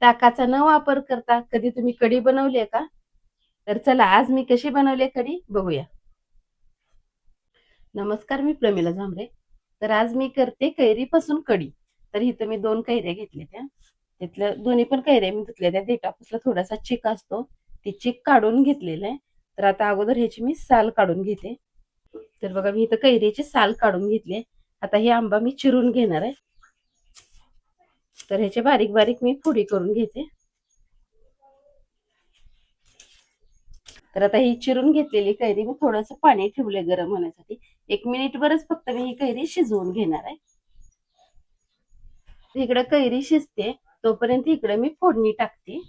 ताकाचा न वापर करता कधी तुम्ही कढी बनवली आहे का? तर चला आज मी कशी बनवली कढी बघूया. नमस्कार, मी प्रमिला झांबरे. तर आज मी करते कैरीपासून कढी. तर इथं मी 2 कैऱ्या घेतल्या. त्यातल्या दोन्ही पण कैऱ्या मी धुतल्या. त्या देठापासला थोडासा चिक असतो. ती चिक काढून घेतलेला आहे. तर आता अगोदर ह्याची मी साल काढून घेते. तर बघा मी इथं कैरीची साल काढून घेतली. आता ही आंबा मी चिरून घेणार आहे. तर ह्याचे बारीक बारीक मी फोडी करून घेते. तर आता ही चिरून घेतलेली कैरी मी थोडंसं पाणी ठेवले गरम होण्यासाठी. 1 मिनिटभरच फक्त मी ही कैरी शिजवून घेणार आहे. इकडे कैरी शिजते तोपर्यंत इकडे मी फोडणी टाकते.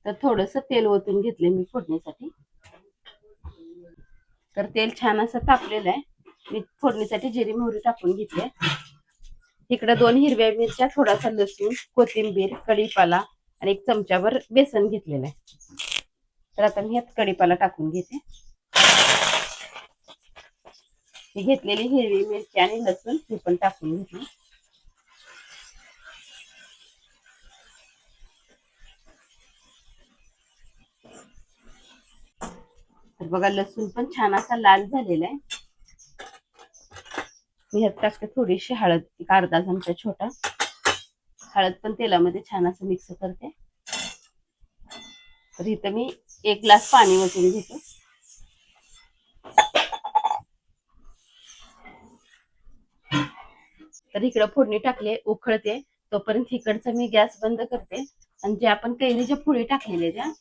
तर थोडंसं तेल ओतून घेतले मी फोडणीसाठी. तर तेल छान असं तापलेलं आहे. मी फोडणीसाठी जिरी मोहरी टाकून घेतली. इकडे 2 हिरव्या मिरच्या, थोडासा लसूण, कोथिंबीर, कढीपाला आणि 1 चमचाभर बेसन घेतलेलं आहे. तर आता मी ह्यात कढीपाला टाकून घेते. ही घेतलेली हिरवी मिरची आणि लसूण ही पण टाकून घेतली. तर बघा लसूण पण छान असा लाल झालेला आहे. मी ह्यात टाकते थोडीशी हळद, 1 अर्धा चमचा छोटा. हळद पण तेलामध्ये छान असं मिक्स करते. तर इथं मी 1 ग्लास पाणी ओतून घेते. तर इकडं फोडणी टाकले, उखळते तोपर्यंत इकडचा मी गॅस बंद करते आणि जे आपण कैरीच्या फोडी टाकलेल्या त्या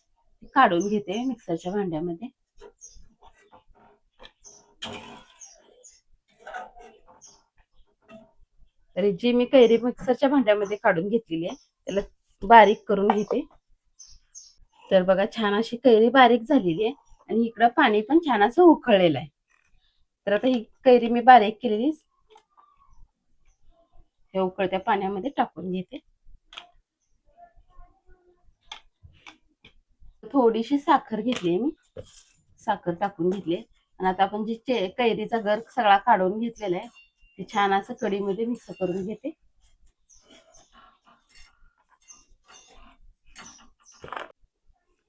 काढून घेते मिक्सरच्या भांड्यामध्ये. तर जी मी कैरी मिक्सरच्या भांड्यामध्ये काढून घेतलेली आहे त्याला बारीक करून घेते. तर बघा छान अशी कैरी बारीक झालेली आहे आणि इकडं पाणी पण छान असं उकळलेलं आहे. तर आता ही कैरी मी बारीक केलेली हे उकळत्या पाण्यामध्ये टाकून घेते. थोडीशी साखर घेतली मी, साखर टाकून घेतली आणि आता आपण जी कैरीचा गर सगळा काढून घेतलेला आहे ते छान असं कढीमध्ये मिक्स करून घेते.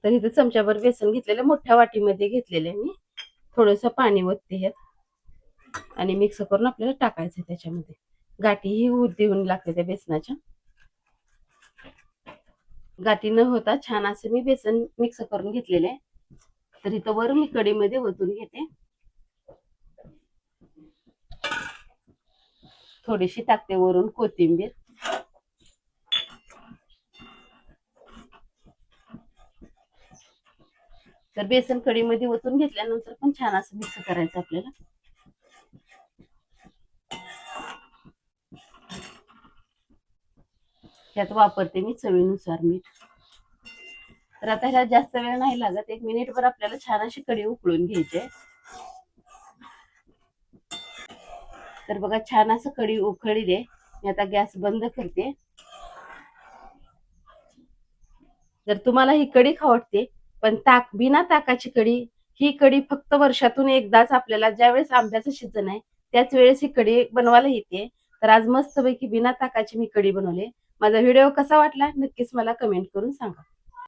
तर इथे चमच्याभर बेसन घेतलेलं मोठ्या वाटीमध्ये घेतलेलं मी. थोडंसं पाणी ओतते ह्यात आणि मिक्स करून आपल्याला टाकायचं त्याच्यामध्ये. गाठी ही होऊ देऊन लागते त्या बेसनाच्या. गाठी न होता छान असं मी बेसन मिक्स करून घेतलेलं आहे. तर इथं वर मी कढीमध्ये ओतून घेते. थोडीशी टाकते वरून कोथिंबीर. तर बेसन कढीमध्ये ओतून घेतल्यानंतर पण छान असं मिक्स करायचं आपल्याला. त्यात वापरते मी चवीनुसार मीठ. तर आता ह्याला जास्त वेळ नाही लागत, 1 मिनिटभर आपल्याला छान अशी कढी उकळून घ्यायची. तर बघा छान असं कढी उकळली आहे. मी आता गॅस बंद करते. जर तुम्हाला ही कढी खावडते पण बिना ताकाची कढी, ही कढी फक्त वर्षातून एकदाच आपल्याला ज्यावेळेस आंब्याचं सीजन आहे त्याच वेळेस ही कढी बनवायला येते. तर आज मस्तपैकी बिना ताकाची मी कढी बनवली. माझा व्हिडिओ कसा वाटला नक्कीच मला कमेंट करून सांगा.